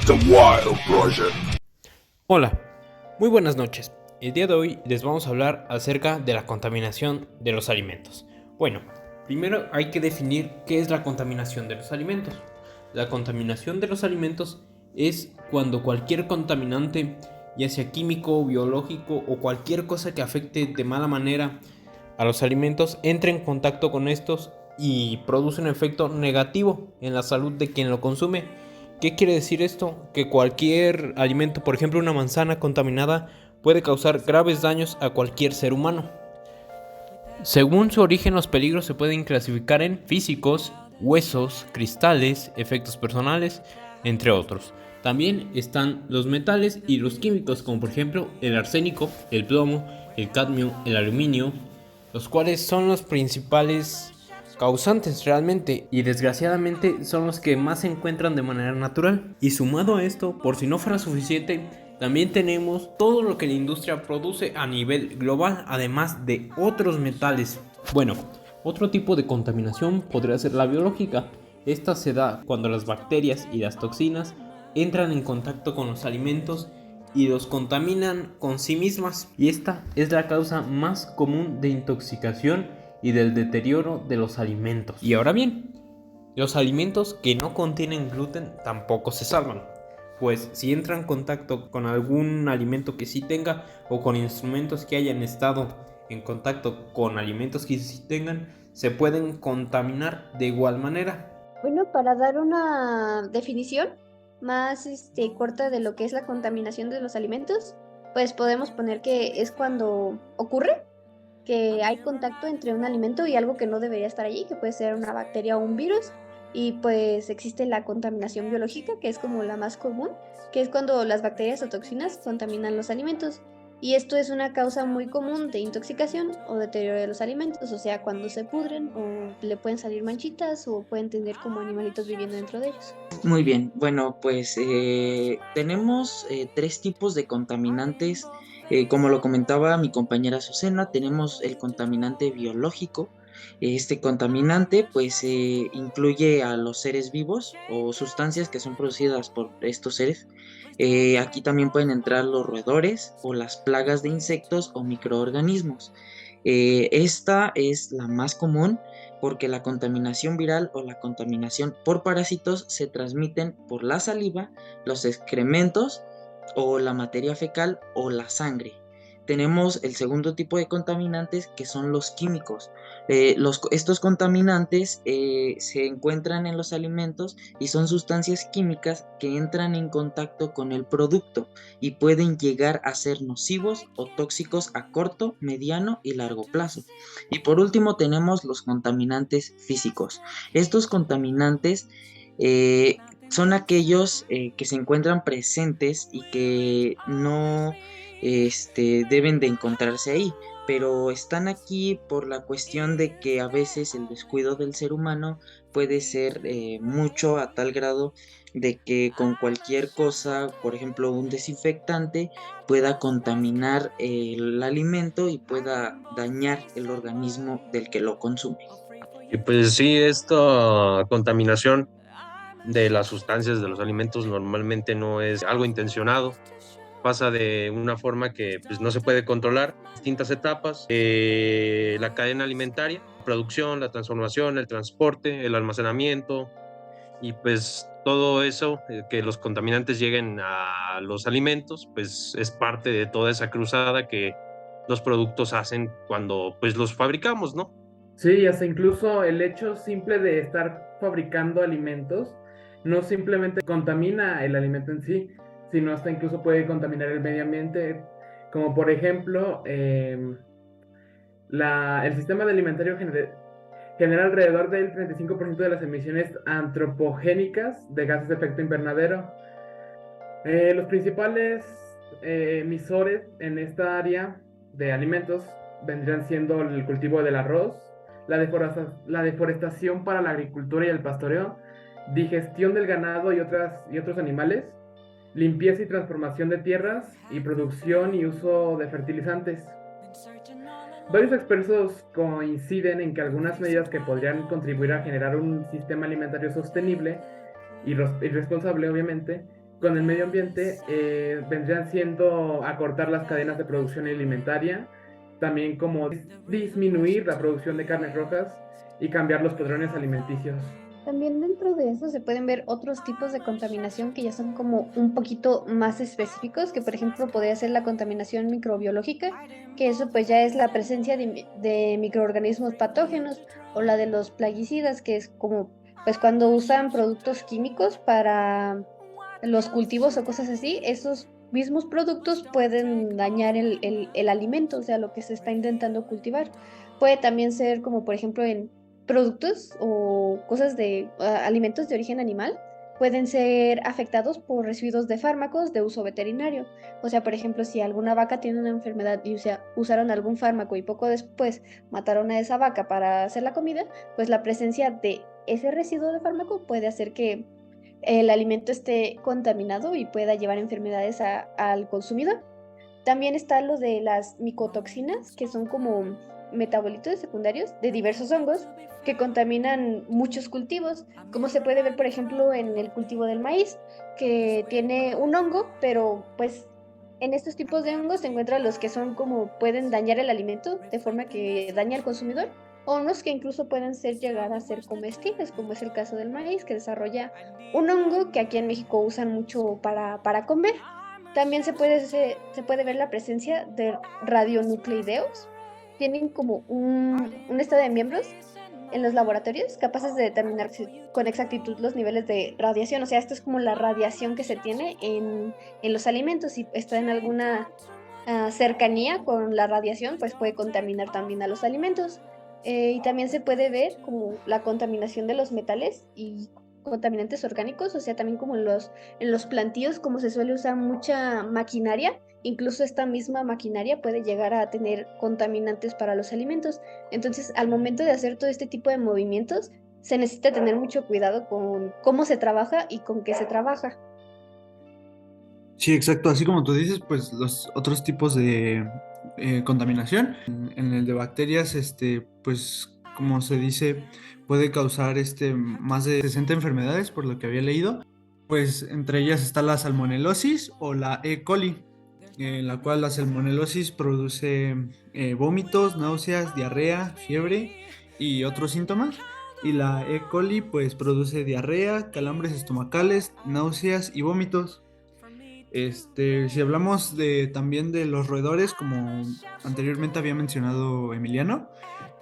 The Wild Project. Hola, muy buenas noches. El día de hoy les vamos a hablar acerca de la contaminación de los alimentos. Bueno, primero hay que definir qué es la contaminación de los alimentos. La contaminación de los alimentos es cuando cualquier contaminante, ya sea químico, biológico o cualquier cosa que afecte de mala manera a los alimentos, entra en contacto con estos y produce un efecto negativo en la salud de quien lo consume. ¿Qué quiere decir esto? Que cualquier alimento, por ejemplo una manzana contaminada, puede causar graves daños a cualquier ser humano. Según su origen, los peligros se pueden clasificar en físicos, huesos, cristales, efectos personales, entre otros. También están los metales y los químicos, como por ejemplo el arsénico, el plomo, el cadmio, el aluminio, los cuales son los principales causantes realmente y desgraciadamente son los que más se encuentran de manera natural. Y sumado a esto, por si no fuera suficiente, también tenemos todo lo que la industria produce a nivel global, además de otros metales. Bueno, otro tipo de contaminación podría ser la biológica. Esta se da cuando las bacterias y las toxinas entran en contacto con los alimentos y los contaminan con sí mismas. Y esta es la causa más común de intoxicación y del deterioro de los alimentos. Y ahora bien, los alimentos que no contienen gluten tampoco se salvan, pues si entran en contacto con algún alimento que sí tenga o con instrumentos que hayan estado en contacto con alimentos que sí tengan, se pueden contaminar de igual manera. Bueno, para dar una definición más corta de lo que es la contaminación de los alimentos, pues podemos poner que es cuando ocurre que hay contacto entre un alimento y algo que no debería estar allí, que puede ser una bacteria o un virus, y pues existe la contaminación biológica, que es como la más común, que es cuando las bacterias o toxinas contaminan los alimentos. Y esto es una causa muy común de intoxicación o deterioro de los alimentos, o sea, cuando se pudren o le pueden salir manchitas o pueden tener como animalitos viviendo dentro de ellos. Muy bien, bueno, pues tenemos tres tipos de contaminantes. Como lo comentaba mi compañera Azucena, tenemos el contaminante biológico. Este contaminante pues incluye a los seres vivos o sustancias que son producidas por estos seres. Aquí también pueden entrar los roedores o las plagas de insectos o microorganismos. Esta es la más común porque la contaminación viral o la contaminación por parásitos se transmiten por la saliva, los excrementos o la materia fecal o la sangre. Tenemos el segundo tipo de contaminantes que son los químicos. Estos contaminantes se encuentran en los alimentos y son sustancias químicas que entran en contacto con el producto y pueden llegar a ser nocivos o tóxicos a corto, mediano y largo plazo. Y por último tenemos los contaminantes físicos. Estos contaminantes son aquellos que se encuentran presentes y que no deben de encontrarse ahí, pero están aquí por la cuestión de que a veces el descuido del ser humano puede ser mucho a tal grado de que con cualquier cosa, por ejemplo un desinfectante, pueda contaminar el alimento y pueda dañar el organismo del que lo consume. Y pues sí, esta contaminación de las sustancias de los alimentos normalmente no es algo intencionado, pasa de una forma que pues, no se puede controlar, distintas etapas, la cadena alimentaria, la producción, la transformación, el transporte, el almacenamiento y pues todo eso, que los contaminantes lleguen a los alimentos, pues es parte de toda esa cruzada que los productos hacen cuando pues los fabricamos, ¿no? Sí, hasta incluso el hecho simple de estar fabricando alimentos no simplemente contamina el alimento en sí, sino hasta incluso puede contaminar el medio ambiente, como por ejemplo el sistema de alimentario genera alrededor del 35% de las emisiones antropogénicas de gases de efecto invernadero. Los principales emisores en esta área de alimentos vendrían siendo el cultivo del arroz, la deforestación para la agricultura y el pastoreo, digestión del ganado y otros animales, limpieza y transformación de tierras y producción y uso de fertilizantes. Varios expertos coinciden en que algunas medidas que podrían contribuir a generar un sistema alimentario sostenible irresponsable, obviamente, con el medio ambiente, vendrían siendo acortar las cadenas de producción alimentaria, también como disminuir la producción de carnes rojas y cambiar los patrones alimenticios. También dentro de eso se pueden ver otros tipos de contaminación que ya son como un poquito más específicos, que por ejemplo podría ser la contaminación microbiológica, que eso pues ya es la presencia de microorganismos patógenos, o la de los plaguicidas, que es como pues cuando usan productos químicos para los cultivos o cosas así, esos mismos productos pueden dañar el alimento, o sea, lo que se está intentando cultivar. Puede también ser como por ejemplo en productos o cosas de alimentos de origen animal, pueden ser afectados por residuos de fármacos de uso veterinario. O sea, por ejemplo, si alguna vaca tiene una enfermedad y usaron algún fármaco y poco después mataron a esa vaca para hacer la comida, pues la presencia de ese residuo de fármaco puede hacer que el alimento esté contaminado y pueda llevar enfermedades al consumidor. También está lo de las micotoxinas, que son como metabolitos secundarios de diversos hongos que contaminan muchos cultivos, como se puede ver, por ejemplo, en el cultivo del maíz, que tiene un hongo, pero pues en estos tipos de hongos se encuentran los que son como pueden dañar el alimento de forma que daña al consumidor, o unos que incluso pueden llegar a ser comestibles, como es el caso del maíz, que desarrolla un hongo que aquí en México usan mucho para comer. También se puede ver la presencia de radionucleideos. Tienen como un estado de miembros en los laboratorios capaces de determinar con exactitud los niveles de radiación. O sea, esto es como la radiación que se tiene en los alimentos. Si está en alguna cercanía con la radiación, pues puede contaminar también a los alimentos. Y también se puede ver como la contaminación de los metales y contaminantes orgánicos, o sea, también como en los plantíos, como se suele usar mucha maquinaria, incluso esta misma maquinaria puede llegar a tener contaminantes para los alimentos. Entonces, al momento de hacer todo este tipo de movimientos, se necesita tener mucho cuidado con cómo se trabaja y con qué se trabaja. Sí, exacto. Así como tú dices, pues los otros tipos de contaminación, en el de bacterias, pues como se dice, puede causar más de 60 enfermedades, por lo que había leído. Pues entre ellas está la salmonelosis o la E. coli, en la cual la salmonelosis produce vómitos, náuseas, diarrea, fiebre y otros síntomas. Y la E. coli pues produce diarrea, calambres estomacales, náuseas y vómitos. Si hablamos también de los roedores, como anteriormente había mencionado Emiliano,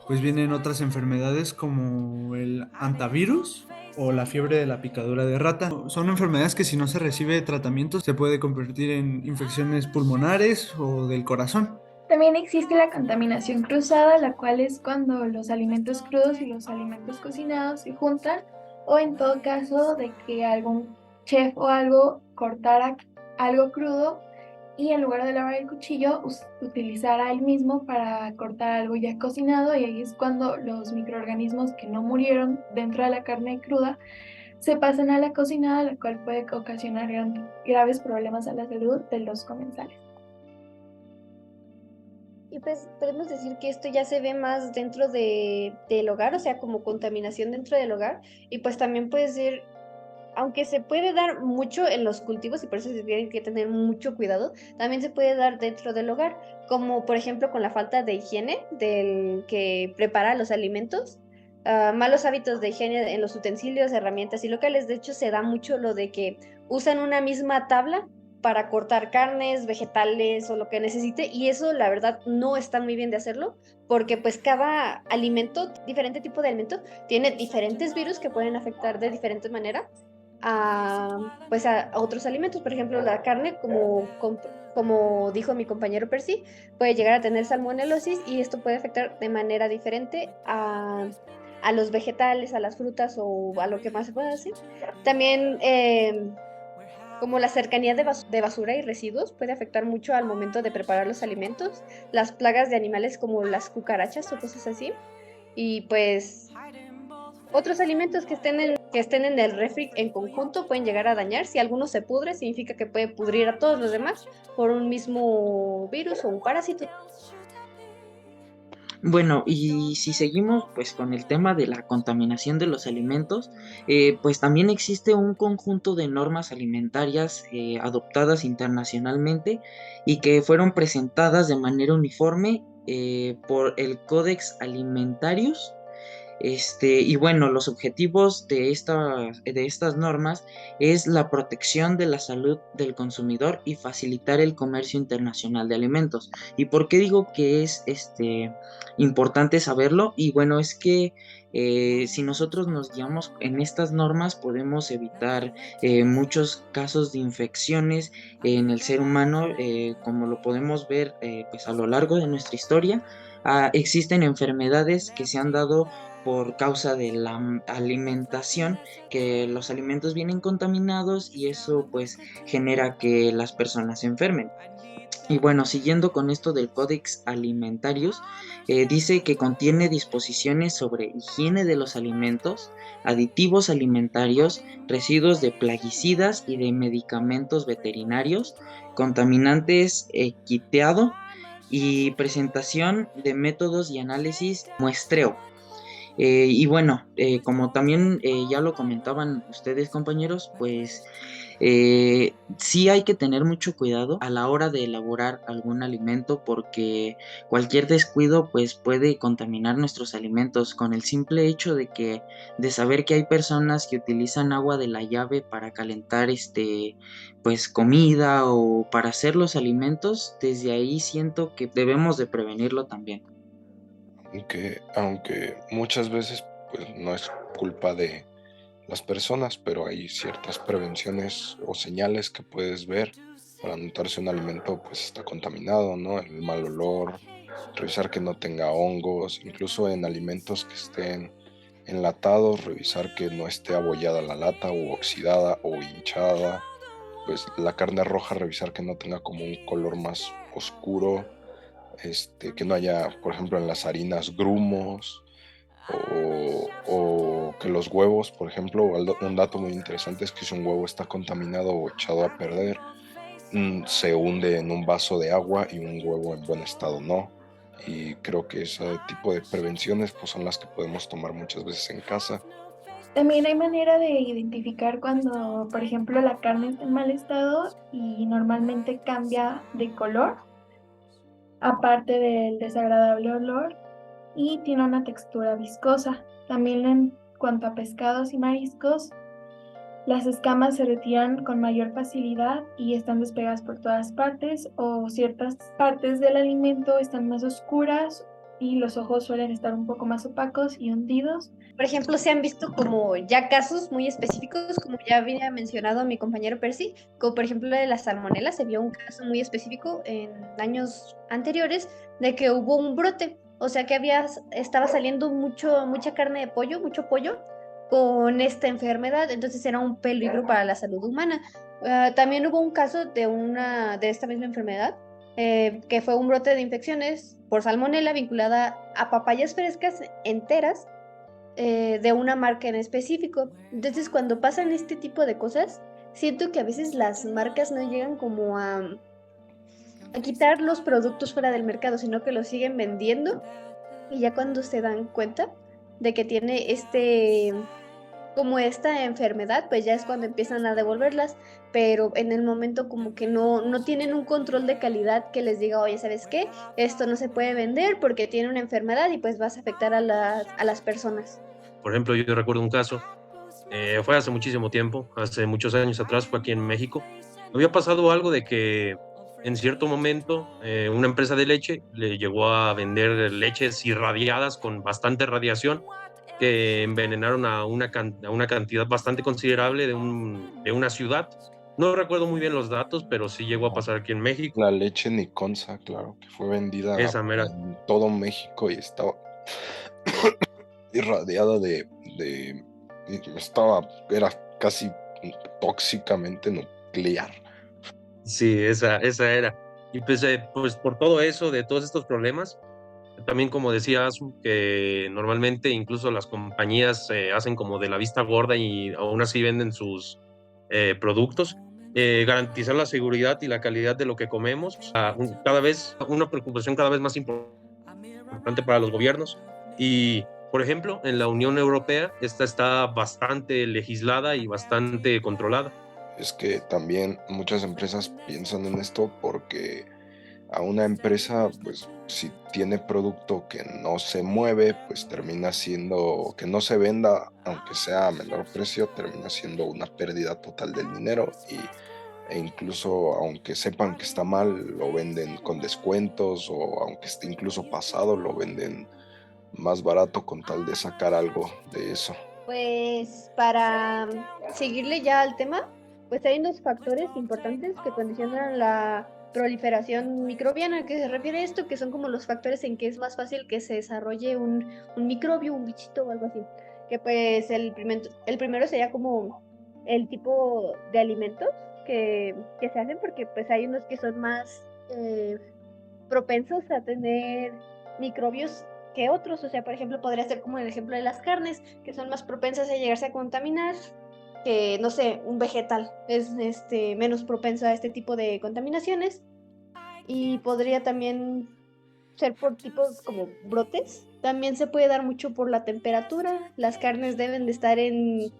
pues vienen otras enfermedades como el antivirus o la fiebre de la picadura de rata. Son enfermedades que si no se recibe tratamiento se puede convertir en infecciones pulmonares o del corazón. También existe la contaminación cruzada, la cual es cuando los alimentos crudos y los alimentos cocinados se juntan, o en todo caso de que algún chef o algo cortara algo crudo y en lugar de lavar el cuchillo utilizara el mismo para cortar algo ya cocinado, y ahí es cuando los microorganismos que no murieron dentro de la carne cruda se pasan a la cocinada, la cual puede ocasionar graves problemas a la salud de los comensales. Y pues podemos decir que esto ya se ve más dentro del hogar, o sea, como contaminación dentro del hogar, y pues también puede ser, aunque se puede dar mucho en los cultivos y por eso se tiene que tener mucho cuidado, también se puede dar dentro del hogar, como por ejemplo con la falta de higiene del que prepara los alimentos, malos hábitos de higiene en los utensilios, herramientas y locales. De hecho, se da mucho lo de que usan una misma tabla para cortar carnes, vegetales o lo que necesite, y eso la verdad no está muy bien de hacerlo, porque pues cada alimento, diferente tipo de alimento, tiene diferentes virus que pueden afectar de diferente manera pues a otros alimentos. Por ejemplo, la carne, como dijo mi compañero Percy, puede llegar a tener salmonelosis y esto puede afectar de manera diferente a los vegetales, a las frutas o a lo que más se pueda decir. También como la cercanía de basura y residuos puede afectar mucho al momento de preparar los alimentos, las plagas de animales como las cucarachas o cosas así, y pues otros alimentos que estén en el refri en conjunto pueden llegar a dañar. Si alguno se pudre, significa que puede pudrir a todos los demás por un mismo virus o un parásito. Bueno, y si seguimos pues con el tema de la contaminación de los alimentos, pues también existe un conjunto de normas alimentarias adoptadas internacionalmente y que fueron presentadas de manera uniforme por el Codex Alimentarius. Y bueno, los objetivos de estas normas es la protección de la salud del consumidor y facilitar el comercio internacional de alimentos. ¿Y por qué digo que es importante saberlo? Y bueno, es que si nosotros nos guiamos en estas normas podemos evitar muchos casos de infecciones en el ser humano, como lo podemos ver pues a lo largo de nuestra historia. Existen enfermedades que se han dado por causa de la alimentación, que los alimentos vienen contaminados y eso pues genera que las personas se enfermen. Y bueno, siguiendo con esto del Codex Alimentarius, dice que contiene disposiciones sobre higiene de los alimentos, aditivos alimentarios, residuos de plaguicidas y de medicamentos veterinarios, contaminantes quiteado y presentación de métodos y análisis muestreo. Y bueno, como también ya lo comentaban ustedes compañeros, pues sí hay que tener mucho cuidado a la hora de elaborar algún alimento porque cualquier descuido pues puede contaminar nuestros alimentos con el simple hecho de saber que hay personas que utilizan agua de la llave para calentar pues comida o para hacer los alimentos. Desde ahí siento que debemos de prevenirlo también. Aunque muchas veces pues no es culpa de las personas, pero hay ciertas prevenciones o señales que puedes ver para notar si un alimento pues está contaminado, ¿no? El mal olor, revisar que no tenga hongos, incluso en alimentos que estén enlatados, revisar que no esté abollada la lata o oxidada o hinchada, pues la carne roja, revisar que no tenga como un color más oscuro, que no haya, por ejemplo, en las harinas grumos o que los huevos, por ejemplo, un dato muy interesante es que si un huevo está contaminado o echado a perder, se hunde en un vaso de agua y un huevo en buen estado no. Y creo que ese tipo de prevenciones pues, son las que podemos tomar muchas veces en casa. También hay manera de identificar cuando, por ejemplo, la carne está en mal estado y normalmente cambia de color, aparte del desagradable olor, y tiene una textura viscosa. También en cuanto a pescados y mariscos, las escamas se retiran con mayor facilidad y están despegadas por todas partes, o ciertas partes del alimento están más oscuras y los ojos suelen estar un poco más opacos y hundidos. Por ejemplo, se han visto como ya casos muy específicos, como ya había mencionado mi compañero Percy, como por ejemplo de la salmonela. Se vio un caso muy específico en años anteriores de que hubo un brote, o sea que estaba saliendo mucha carne de pollo, mucho pollo con esta enfermedad, entonces era un peligro para la salud humana. También hubo un caso de esta misma enfermedad, que fue un brote de infecciones por salmonela vinculada a papayas frescas enteras de una marca en específico. Entonces, cuando pasan este tipo de cosas, siento que a veces las marcas no llegan como a quitar los productos fuera del mercado, sino que los siguen vendiendo y ya cuando se dan cuenta de que tiene como esta enfermedad, pues ya es cuando empiezan a devolverlas, pero en el momento como que no tienen un control de calidad que les diga, oye, ¿sabes qué? Esto no se puede vender porque tiene una enfermedad y pues vas a afectar a las personas. Por ejemplo, yo recuerdo un caso, fue hace muchísimo tiempo, hace muchos años atrás, fue aquí en México. Había pasado algo de que en cierto momento una empresa de leche le llegó a vender leches irradiadas con bastante radiación que envenenaron a una cantidad bastante considerable de una ciudad. No recuerdo muy bien los datos, pero sí llegó a pasar aquí en México. La leche Niconza, claro, que fue vendida Esa mera. en todo México y estaba irradiada era casi tóxicamente nuclear. Sí, esa era. Y pues por todo eso, de todos estos problemas, también como decía Asu, que normalmente incluso las compañías hacen como de la vista gorda y aún así venden sus productos. Garantizar la seguridad y la calidad de lo que comemos, cada vez una preocupación cada vez más importante importante para los gobiernos. Y, por ejemplo, en la Unión Europea, esta está bastante legislada y bastante controlada. Es que también muchas empresas piensan en esto porque a una empresa, pues si tiene producto que no se mueve, pues termina siendo, que no se venda, aunque sea a menor precio, termina siendo una pérdida total del dinero e incluso aunque sepan que está mal, lo venden con descuentos o aunque esté incluso pasado, lo venden más barato con tal de sacar algo de eso. Pues para seguirle ya al tema, pues hay unos factores importantes que condicionan la proliferación microbiana. ¿A qué se refiere esto? Que son como los factores en que es más fácil que se desarrolle un microbio, un bichito o algo así. Que pues el primero sería como el tipo de alimentos que se hacen, porque pues hay unos que son más propensos a tener microbios que otros. O sea, por ejemplo, podría ser como el ejemplo de las carnes, que son más propensas a llegarse a contaminar que, no sé, un vegetal es menos propenso a este tipo de contaminaciones. Y podría también ser por tipos como brotes. También se puede dar mucho por la temperatura. Las carnes deben de estar en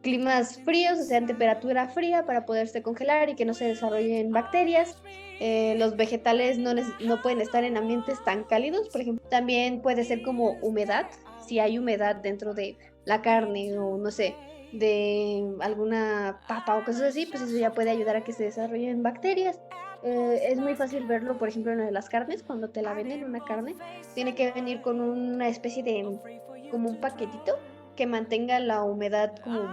climas fríos, o sea, en temperatura fría para poderse congelar y que no se desarrollen bacterias. Los vegetales no pueden estar en ambientes tan cálidos, por ejemplo. También puede ser como humedad, si hay humedad dentro de la carne o no sé, de alguna papa o cosas así, pues eso ya puede ayudar a que se desarrollen bacterias. Es muy fácil verlo, por ejemplo, en lo de las carnes, cuando te la venden una carne, tiene que venir con una especie de, como un paquetito que mantenga la humedad como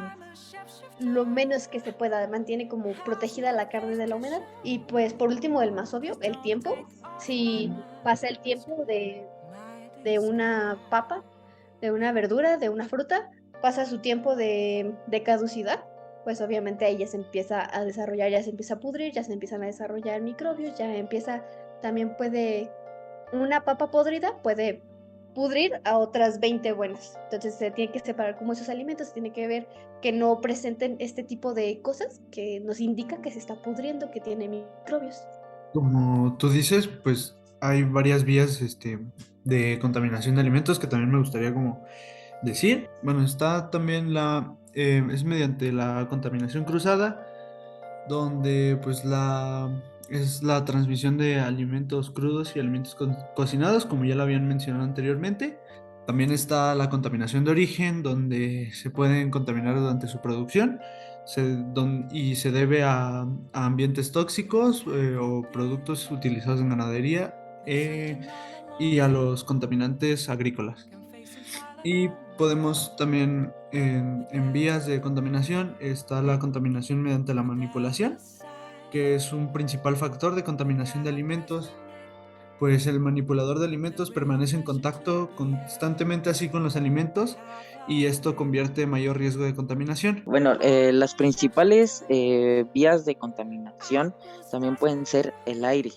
lo menos que se pueda, mantiene como protegida la carne de la humedad. Y pues por último, el más obvio, el tiempo. Si pasa el tiempo de una papa, de una verdura, de una fruta, pasa su tiempo de caducidad, pues obviamente ahí ya se empieza a desarrollar, ya se empieza a pudrir, ya se empiezan a desarrollar microbios, ya empieza, también puede, una papa podrida puede pudrir a otras 20 buenas. Entonces se tiene que separar como esos alimentos, se tiene que ver que no presenten este tipo de cosas que nos indica que se está pudriendo, que tiene microbios. Como tú dices, pues hay varias vías de contaminación de alimentos que también me gustaría como decir. Bueno, está también es mediante la contaminación cruzada, donde pues es la transmisión de alimentos crudos y alimentos cocinados, como ya lo habían mencionado anteriormente. También está la contaminación de origen, donde se pueden contaminar durante su producción y se debe a ambientes tóxicos o productos utilizados en ganadería y a los contaminantes agrícolas. Y podemos también, en vías de contaminación, está la contaminación mediante la manipulación, que es un principal factor de contaminación de alimentos, pues el manipulador de alimentos permanece en contacto constantemente así con los alimentos y esto convierte en mayor riesgo de contaminación. Bueno, las principales vías de contaminación también pueden ser el aire,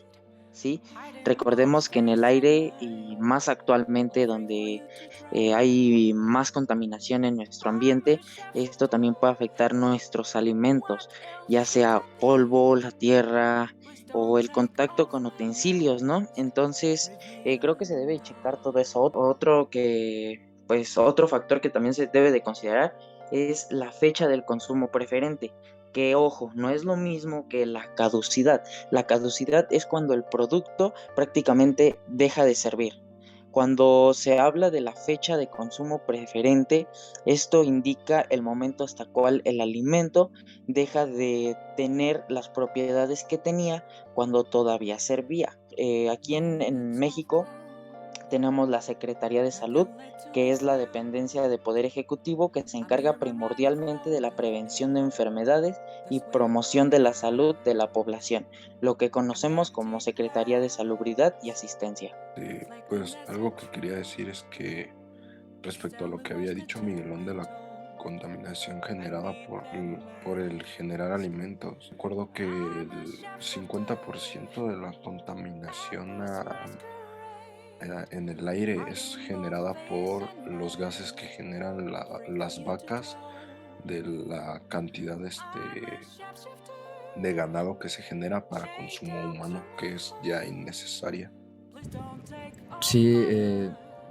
¿sí? Recordemos que en el aire y más actualmente donde hay más contaminación en nuestro ambiente, esto también puede afectar nuestros alimentos, ya sea polvo, la tierra o el contacto con utensilios, ¿no? Entonces, creo que se debe checar todo eso. Otro factor que también se debe de considerar es la fecha del consumo preferente, que ojo, no es lo mismo que la caducidad. La caducidad es cuando el producto prácticamente deja de servir. Cuando se habla de la fecha de consumo preferente, esto indica el momento hasta cual el alimento deja de tener las propiedades que tenía cuando todavía servía. Aquí en México tenemos la Secretaría de Salud, que es la dependencia de Poder Ejecutivo que se encarga primordialmente de la prevención de enfermedades y promoción de la salud de la población, lo que conocemos como Secretaría de Salubridad y Asistencia. Pues algo que quería decir es que respecto a lo que había dicho Miguelón de la contaminación generada por el generar alimentos, recuerdo que el 50% de la contaminación en el aire es generada por los gases que generan las vacas, de la cantidad de ganado que se genera para consumo humano, que es ya innecesaria. Sí,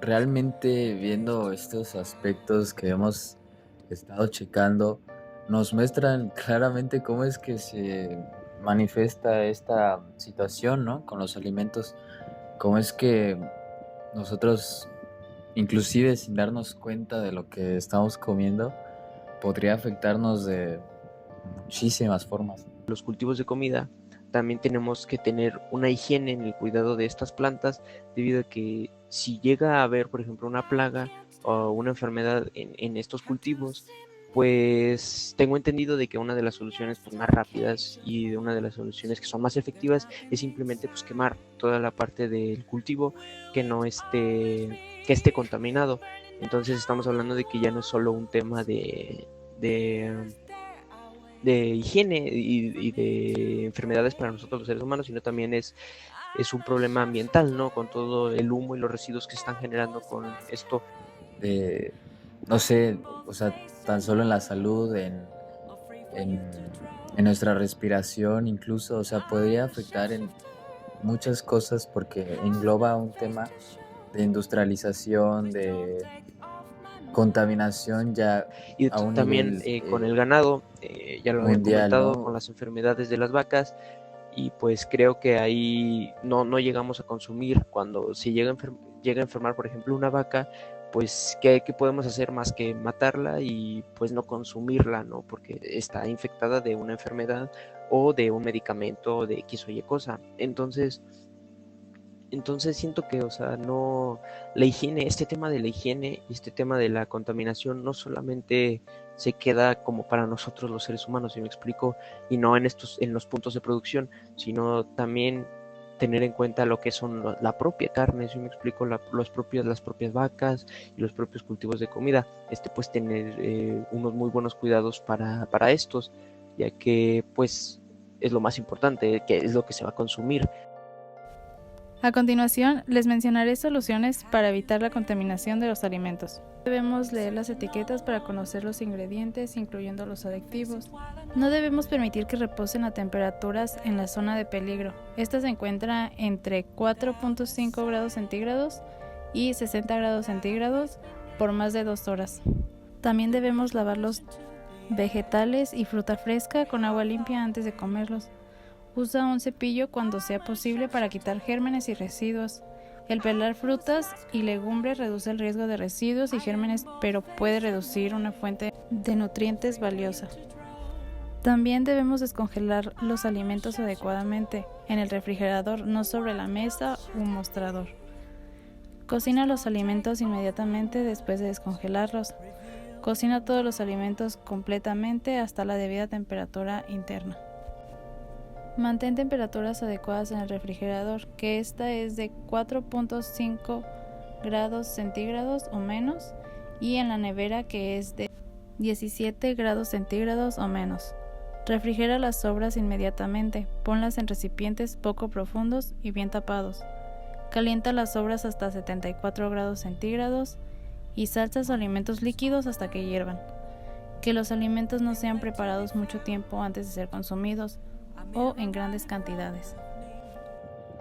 realmente viendo estos aspectos que hemos estado checando, nos muestran claramente cómo es que se manifiesta esta situación, ¿no? Con los alimentos, cómo es que nosotros, inclusive sin darnos cuenta de lo que estamos comiendo, podría afectarnos de muchísimas formas. Los cultivos de comida, también tenemos que tener una higiene en el cuidado de estas plantas, debido a que si llega a haber, por ejemplo, una plaga o una enfermedad en estos cultivos, pues tengo entendido de que una de las soluciones pues, más rápidas y de una de las soluciones que son más efectivas es simplemente pues, quemar toda la parte del cultivo que esté contaminado. Entonces estamos hablando de que ya no es solo un tema de de higiene y de enfermedades para nosotros los seres humanos, sino también es un problema ambiental, ¿no? Con todo el humo y los residuos que se están generando con esto. No sé, o sea, tan solo en la salud, en, en nuestra respiración incluso, o sea, podría afectar en muchas cosas porque engloba un tema de industrialización, de contaminación ya Y a un también nivel con el ganado, ya lo había mundial, comentado, con ¿no? las enfermedades de las vacas, y pues creo que ahí no llegamos a consumir. Cuando se llega a enfermar, por ejemplo, una vaca, pues ¿qué podemos hacer más que matarla y pues no consumirla, ¿no? Porque está infectada de una enfermedad o de un medicamento de X o Y cosa. Entonces siento que, o sea, no, la higiene, este tema de la higiene y este tema de la contaminación no solamente se queda como para nosotros los seres humanos, si me explico, y no en los puntos de producción, sino también tener en cuenta lo que son la propia carne, si me explico, las propias vacas y los propios cultivos de comida. Pues tener unos muy buenos cuidados para estos, ya que pues es lo más importante, que es lo que se va a consumir. A continuación, les mencionaré soluciones para evitar la contaminación de los alimentos. Debemos leer las etiquetas para conocer los ingredientes, incluyendo los aditivos. No debemos permitir que reposen a temperaturas en la zona de peligro. Esta se encuentra entre 4.5 grados centígrados y 60 grados centígrados por más de 2 horas. También debemos lavar los vegetales y fruta fresca con agua limpia antes de comerlos. Usa un cepillo cuando sea posible para quitar gérmenes y residuos. El pelar frutas y legumbres reduce el riesgo de residuos y gérmenes, pero puede reducir una fuente de nutrientes valiosa. También debemos descongelar los alimentos adecuadamente en el refrigerador, no sobre la mesa u mostrador. Cocina los alimentos inmediatamente después de descongelarlos. Cocina todos los alimentos completamente hasta la debida temperatura interna. Mantén temperaturas adecuadas en el refrigerador, que esta es de 4.5 grados centígrados o menos, y en la nevera, que es de 17 grados centígrados o menos. Refrigera las sobras inmediatamente, ponlas en recipientes poco profundos y bien tapados. Calienta las sobras hasta 74 grados centígrados y salsa los alimentos líquidos hasta que hiervan. Que los alimentos no sean preparados mucho tiempo antes de ser consumidos o en grandes cantidades.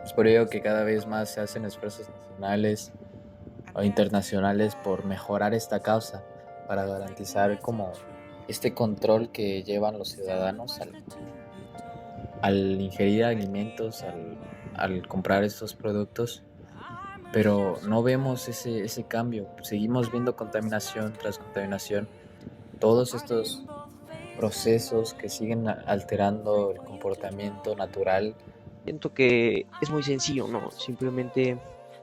Es por ello que cada vez más se hacen esfuerzos nacionales o internacionales por mejorar esta causa, para garantizar como este control que llevan los ciudadanos al ingerir alimentos, al comprar estos productos, pero no vemos ese cambio. Seguimos viendo contaminación tras contaminación, todos estos procesos que siguen alterando el comportamiento natural. Siento que es muy sencillo, ¿no? Simplemente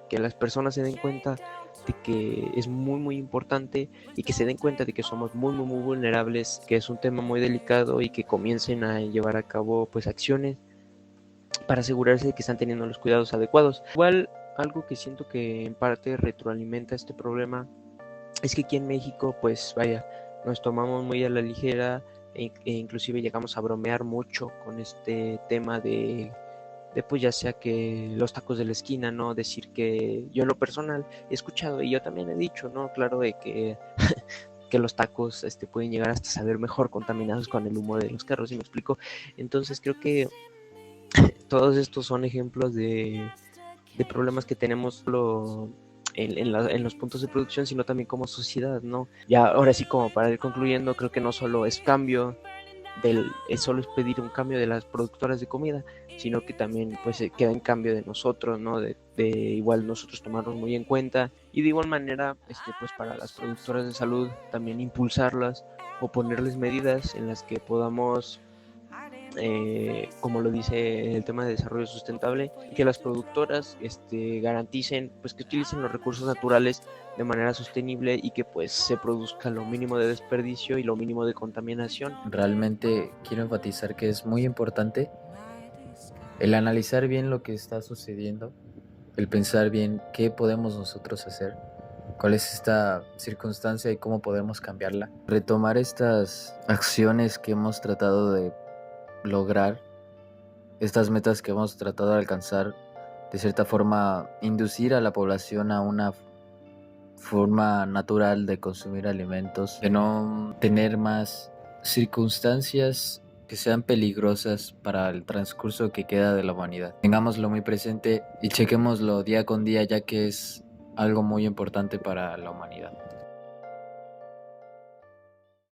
que las personas se den cuenta de que es muy importante y que se den cuenta de que somos muy vulnerables, que es un tema muy delicado y que comiencen a llevar a cabo pues acciones para asegurarse de que están teniendo los cuidados adecuados. Igual, algo que siento que en parte retroalimenta este problema es que aquí en México pues vaya, nos tomamos muy a la ligera e inclusive llegamos a bromear mucho con este tema de pues ya sea que los tacos de la esquina, ¿no? Decir que yo en lo personal he escuchado y yo también he dicho, ¿no? Claro de que que los tacos pueden llegar hasta saber mejor contaminados con el humo de los carros, ¿sí me explico? Entonces creo que todos estos son ejemplos de de problemas que tenemos en los puntos de producción, sino también como sociedad, ¿no? Ya ahora sí, como para ir concluyendo, creo que no solo es solo es pedir un cambio de las productoras de comida, sino que también pues queda en cambio de nosotros, ¿no? De igual nosotros tomarnos muy en cuenta, y de igual manera pues para las productoras de salud también impulsarlas o ponerles medidas en las que podamos, como lo dice el tema de desarrollo sustentable, que las productoras garanticen pues que utilicen los recursos naturales de manera sostenible y que pues se produzca lo mínimo de desperdicio y lo mínimo de contaminación. Realmente quiero enfatizar que es muy importante el analizar bien lo que está sucediendo, el pensar bien qué podemos nosotros hacer, cuál es esta circunstancia y cómo podemos cambiarla. Retomar estas acciones que hemos tratado de lograr, estas metas que hemos tratado de alcanzar, de cierta forma inducir a la población a una forma natural de consumir alimentos, de no tener más circunstancias que sean peligrosas para el transcurso que queda de la humanidad. Tengámoslo muy presente y chequémoslo día con día, ya que es algo muy importante para la humanidad.